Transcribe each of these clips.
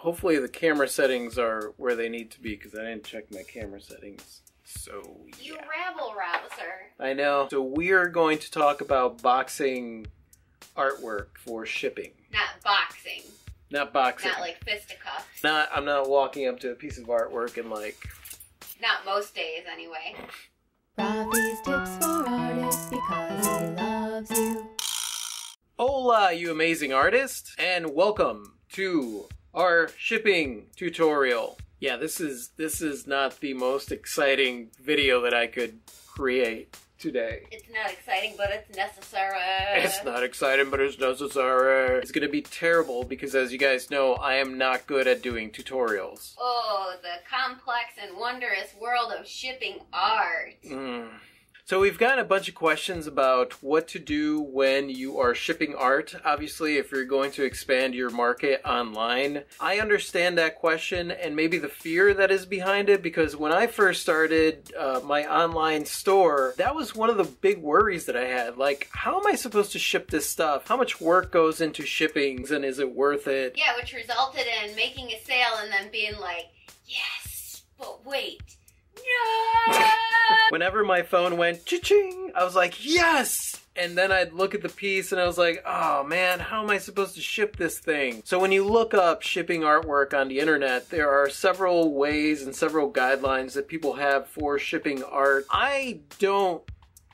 hopefully the camera settings are where they need to be because I didn't check my camera settings. So, yeah. You rabble-rouser. I know. So we are going to talk about boxing artwork for shipping. Not boxing. Not boxing. Not like fisticuffs. I'm not walking up to a piece of artwork and like... Not most days, anyway. Ravi's tips for artists because he loves you. Hola, you amazing artist, and welcome to our shipping tutorial. Yeah, this is not the most exciting video that I could create today. It's not exciting, but it's necessary. It's not exciting, but it's necessary. It's gonna be terrible because, as you guys know, I am not good at doing tutorials. Oh, the complex and wondrous world of shipping art. So we've gotten a bunch of questions about what to do when you are shipping art. Obviously, if you're going to expand your market online. I understand that question and maybe the fear that is behind it, because when I first started my online store, that was one of the big worries that I had. Like, how am I supposed to ship this stuff? How much work goes into shippings, and is it worth it? Yeah, which resulted in making a sale and then being like, yes, but wait. No! Whenever my phone went cha-ching, I was like, yes! And then I'd look at the piece and I was like, oh man, how am I supposed to ship this thing? So when you look up shipping artwork on the internet, there are several ways and several guidelines that people have for shipping art. I don't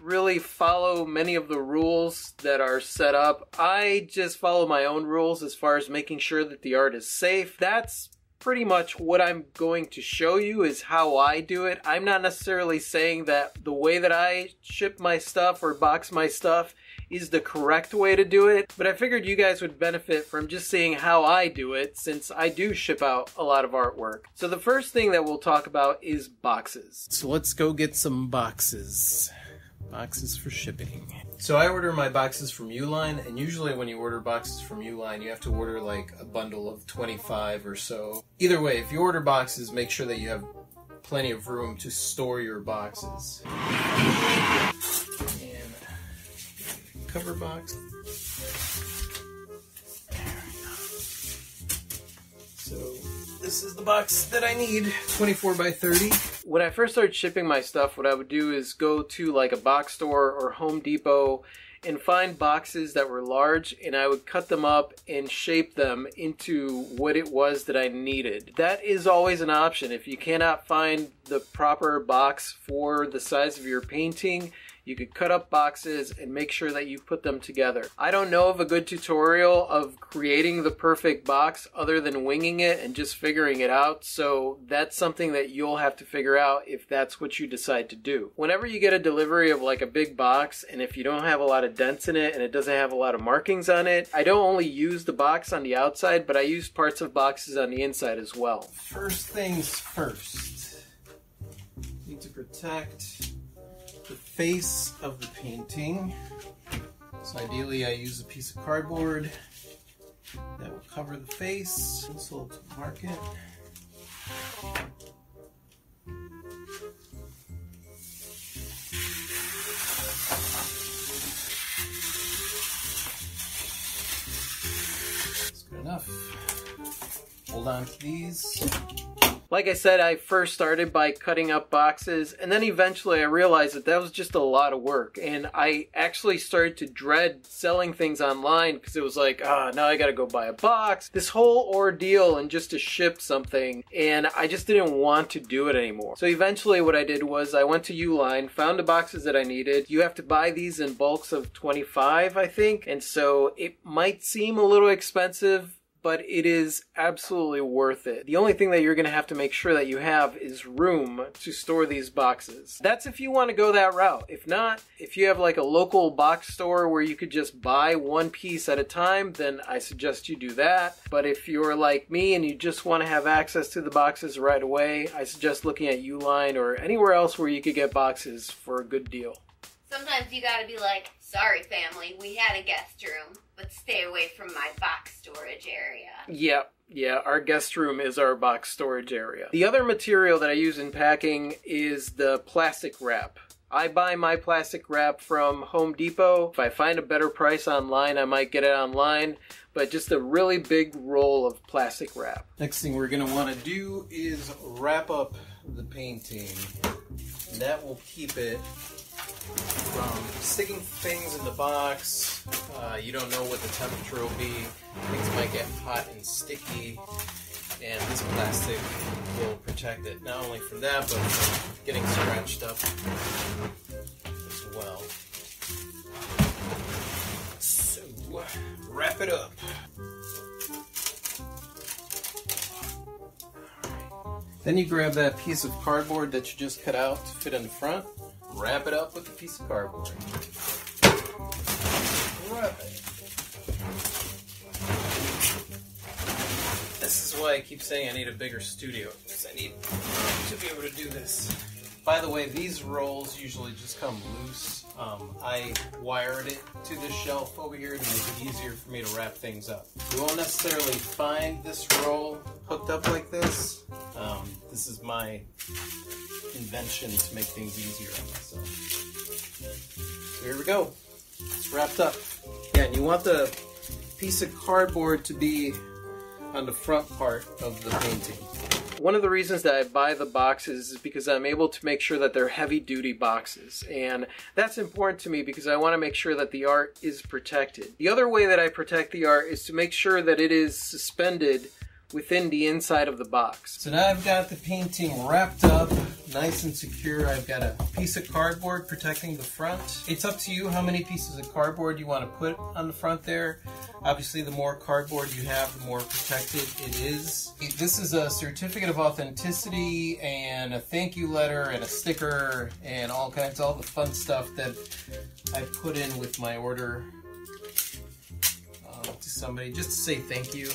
really follow many of the rules that are set up. I just follow my own rules as far as making sure that the art is safe. That's pretty much what I'm going to show you is how I do it. I'm not necessarily saying that the way that I ship my stuff or box my stuff is the correct way to do it, but I figured you guys would benefit from just seeing how I do it, since I do ship out a lot of artwork. So the first thing that we'll talk about is boxes. So let's go get some boxes. Boxes for shipping. So I order my boxes from Uline, and usually when you order boxes from Uline, you have to order like a bundle of 25 or so. Either way, if you order boxes, make sure that you have plenty of room to store your boxes. And cover box. So this is the box that I need, 24 by 30. When I first started shipping my stuff, what I would do is go to like a box store or Home Depot and find boxes that were large, and I would cut them up and shape them into what it was that I needed. That is always an option. If you cannot find the proper box for the size of your painting, you could cut up boxes and make sure that you put them together. I don't know of a good tutorial of creating the perfect box other than winging it and just figuring it out, so that's something that you'll have to figure out if that's what you decide to do. Whenever you get a delivery of like a big box, and if you don't have a lot of dents in it and it doesn't have a lot of markings on it, I don't only use the box on the outside, but I use parts of boxes on the inside as well. First things first, need to protect the face of the painting. So ideally I use a piece of cardboard that will cover the face. Pencil to mark it. That's good enough. Hold on to these. Like I said, I first started by cutting up boxes, and then eventually I realized that that was just a lot of work, and I actually started to dread selling things online because it was like, now I gotta go buy a box, this whole ordeal, and just to ship something, and I just didn't want to do it anymore. So eventually what I did was I went to Uline, found the boxes that I needed. You have to buy these in bulks of 25, I think, and so it might seem a little expensive, but it is absolutely worth it. The only thing that you're gonna have to make sure that you have is room to store these boxes. That's if you wanna go that route. If not, if you have like a local box store where you could just buy one piece at a time, then I suggest you do that. But if you're like me and you just wanna have access to the boxes right away, I suggest looking at Uline or anywhere else where you could get boxes for a good deal. Sometimes you gotta be like, sorry family, we had a guest room, but stay away from my box storage area. Yeah, our guest room is our box storage area. The other material that I use in packing is the plastic wrap. I buy my plastic wrap from Home Depot. If I find a better price online, I might get it online, but just a really big roll of plastic wrap. Next thing we're going to want to do is wrap up the painting. That will keep it from sticking things in the box. You don't know what the temperature will be. Things might get hot and sticky, and this plastic will protect it not only from that, but from getting scratched up as well. So, wrap it up. Then you grab that piece of cardboard that you just cut out to fit in the front, wrap it up with a piece of cardboard. Wrap it. This is why I keep saying I need a bigger studio, because I need to be able to do this. By the way, these rolls usually just come loose. I wired it to this shelf over here to make it easier for me to wrap things up. You won't necessarily find this roll hooked up like this. This is my invention to make things easier on myself. So here we go. It's wrapped up. Yeah, and you want the piece of cardboard to be on the front part of the painting. One of the reasons that I buy the boxes is because I'm able to make sure that they're heavy-duty boxes, and that's important to me because I want to make sure that the art is protected. The other way that I protect the art is to make sure that it is suspended within the inside of the box. So now I've got the painting wrapped up, nice and secure. I've got a piece of cardboard protecting the front. It's up to you how many pieces of cardboard you want to put on the front there. Obviously, the more cardboard you have, the more protected it is. This is a certificate of authenticity and a thank you letter and a sticker and all the fun stuff that I put in with my order to somebody just to say thank you.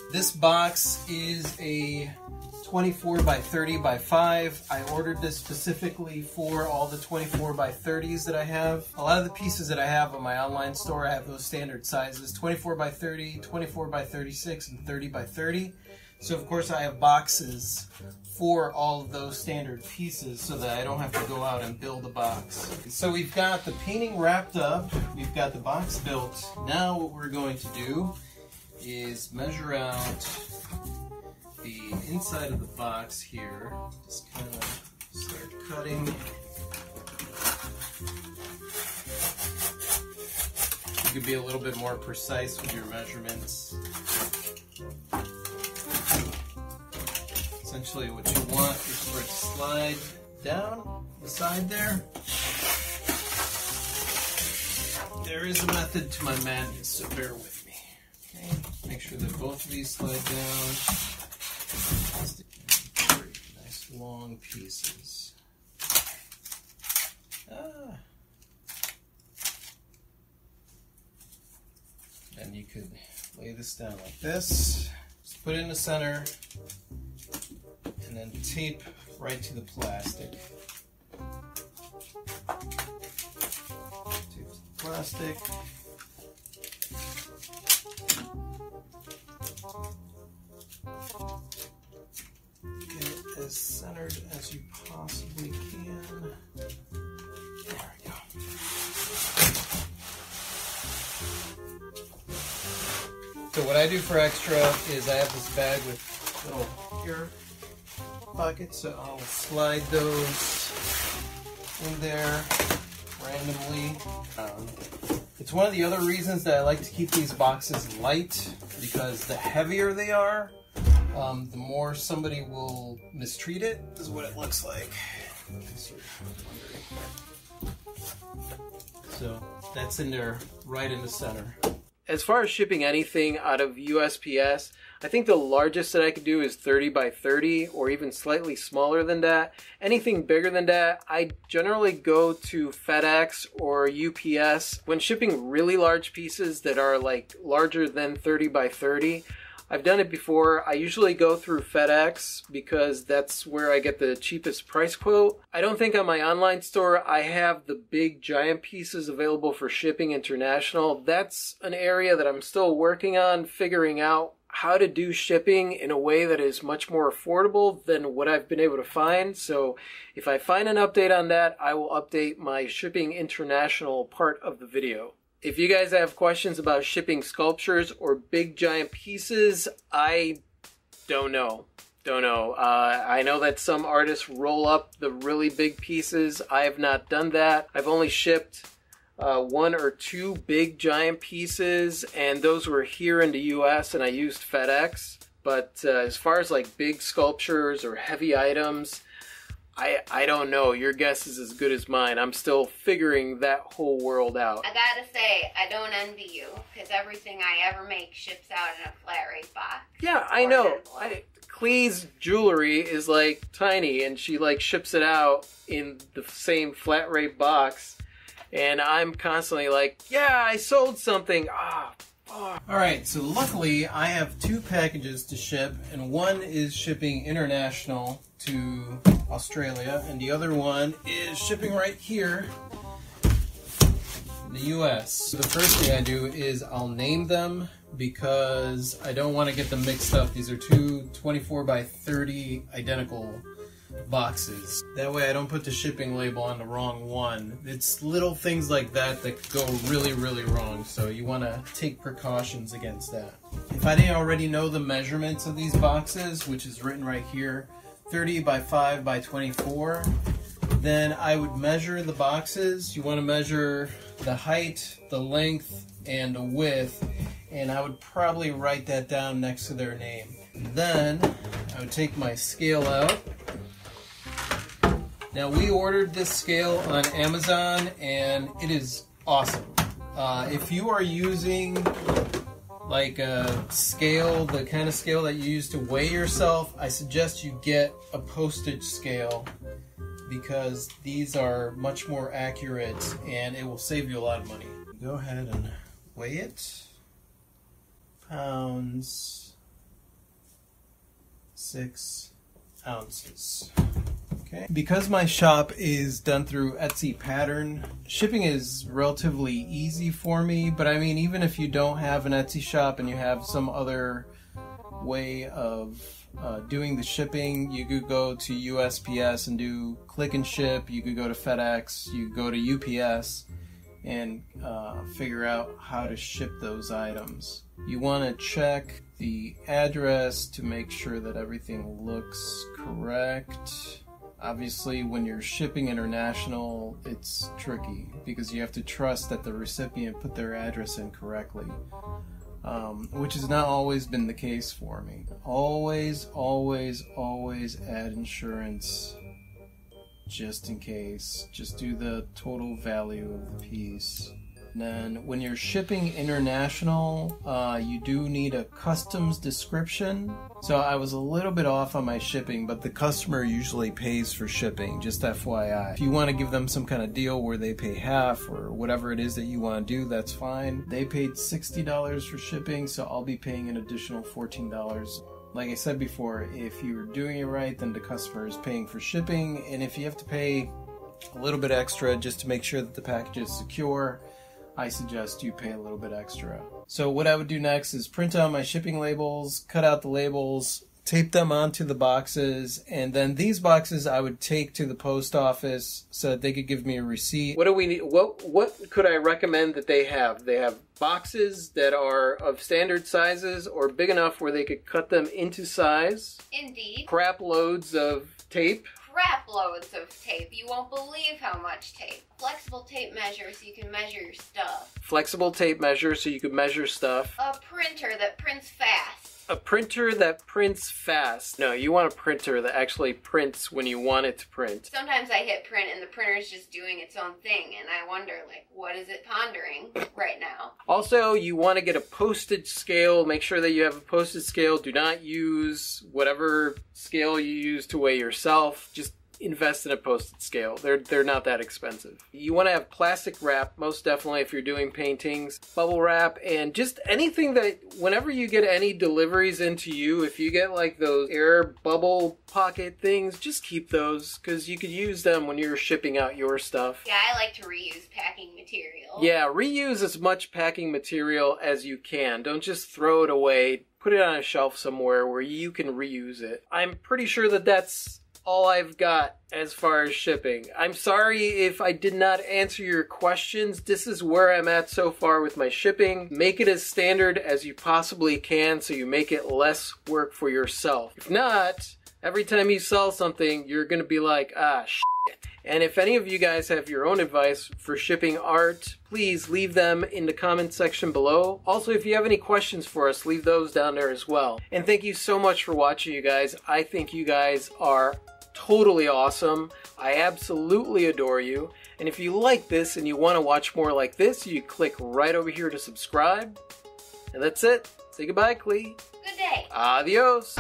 This box is a 24 by 30 by 5. I ordered this specifically for all the 24 by 30s that I have. A lot of the pieces that I have on my online store, I have those standard sizes, 24 by 30, 24 by 36, and 30 by 30. So of course I have boxes for all of those standard pieces so that I don't have to go out and build a box. So we've got the painting wrapped up, we've got the box built. Now what we're going to do is measure out the inside of the box here. Just kind of start cutting. You could be a little bit more precise with your measurements. Essentially what you want is for it to slide down the side there. There is a method to my madness, so bear with me. Okay, make sure that both of these slide down. Nice long pieces. Then you could lay this down like this. Just put it in the center, and then tape right to the plastic. Tape to the plastic. Get it as centered as you possibly can. There we go. So what I do for extra is I have this bag with little air pockets, so I'll slide those in there randomly. It's one of the other reasons that I like to keep these boxes light, because the heavier they are, the more somebody will mistreat it. This is what it looks like. So that's in there, right in the center. As far as shipping anything out of USPS, I think the largest that I could do is 30 by 30 or even slightly smaller than that. Anything bigger than that, I generally go to FedEx or UPS. When shipping really large pieces that are like larger than 30 by 30, I've done it before. I usually go through FedEx because that's where I get the cheapest price quote. I don't think on my online store I have the big giant pieces available for shipping international. That's an area that I'm still working on figuring out how to do shipping in a way that is much more affordable than what I've been able to find. So if I find an update on that, I will update my shipping international part of the video. If you guys have questions about shipping sculptures or big giant pieces, I don't know. I know that some artists roll up the really big pieces. I have not done that. I've only shipped 1 or 2 big giant pieces, and those were here in the US, and I used FedEx. But as far as like big sculptures or heavy items, I don't know. Your guess is as good as mine. I'm still figuring that whole world out. I gotta say, I don't envy you, because everything I ever make ships out in a flat rate box. Yeah, I know. Clee's jewelry is like tiny, and she like ships it out in the same flat rate box, and I'm constantly like, yeah, I sold something. Alright, so luckily I have 2 packages to ship, and one is shipping international to Australia, and the other one is shipping right here in the US. So the first thing I do is I'll name them, because I don't want to get them mixed up. These are 2 24 by 30 identical boxes. That way I don't put the shipping label on the wrong one. It's little things like that that go really, really wrong, so you want to take precautions against that. If I didn't already know the measurements of these boxes, which is written right here, 30 by 5 by 24, then I would measure the boxes. You want to measure the height, the length, and the width, and I would probably write that down next to their name. Then I would take my scale out. Now, we ordered this scale on Amazon, and it is awesome. If you are using like a scale, the kind of scale that you use to weigh yourself, I suggest you get a postage scale, because these are much more accurate and it will save you a lot of money. Go ahead and weigh it. Pounds, 6 ounces. Okay. Because my shop is done through Etsy Pattern, shipping is relatively easy for me, but I mean, even if you don't have an Etsy shop and you have some other way of doing the shipping, you could go to USPS and do click and ship. You could go to FedEx, you go to UPS and figure out how to ship those items. You want to check the address to make sure that everything looks correct. Obviously, when you're shipping international, it's tricky because you have to trust that the recipient put their address in correctly, which has not always been the case for me. Always add insurance just in case. Just do the total value of the piece. And then when you're shipping international, you do need a customs description. So I was a little bit off on my shipping, but the customer usually pays for shipping, just FYI. If you want to give them some kind of deal where they pay half or whatever it is that you want to do, that's fine. They paid $60 for shipping, so I'll be paying an additional $14. Like I said before, if you're doing it right, then the customer is paying for shipping, and if you have to pay a little bit extra just to make sure that the package is secure, I suggest you pay a little bit extra. So what I would do next is print out my shipping labels, cut out the labels, tape them onto the boxes, and then these boxes I would take to the post office so that they could give me a receipt. What do we need? What could I recommend that they have? They have boxes that are of standard sizes or big enough where they could cut them into size. Indeed. Crap loads of tape. Crap loads of tape. You won't believe how much tape. Flexible tape measure so you can measure your stuff. Flexible tape measure so you can measure stuff. A printer that prints fast. A printer that prints fast. No, you want a printer that actually prints when you want it to print. Sometimes I hit print and the printer's just doing its own thing, and I wonder, like, what is it pondering right now? Also, you want to get a postage scale. Make sure that you have a postage scale. Do not use whatever scale you use to weigh yourself. Just invest in a postage scale. They're not that expensive. You want to have plastic wrap, most definitely if you're doing paintings, bubble wrap, and just anything that whenever you get any deliveries into you, if you get like those air bubble pocket things, just keep those because you could use them when you're shipping out your stuff. Yeah, I like to reuse packing material. Yeah, reuse as much packing material as you can. Don't just throw it away. put it on a shelf somewhere where you can reuse it. I'm pretty sure that that's all I've got as far as shipping. I'm sorry if I did not answer your questions. This is where I'm at so far with my shipping. Make it as standard as you possibly can so you make it less work for yourself. If not, every time you sell something, you're gonna be like, ah, shit. And if any of you guys have your own advice for shipping art, please leave them in the comment section below. Also, if you have any questions for us, leave those down there as well. And thank you so much for watching, you guys. I think you guys are totally awesome. I absolutely adore you. And if you like this and you want to watch more like this, you click right over here to subscribe. And that's it. Say goodbye, Clee. Good day. Adios.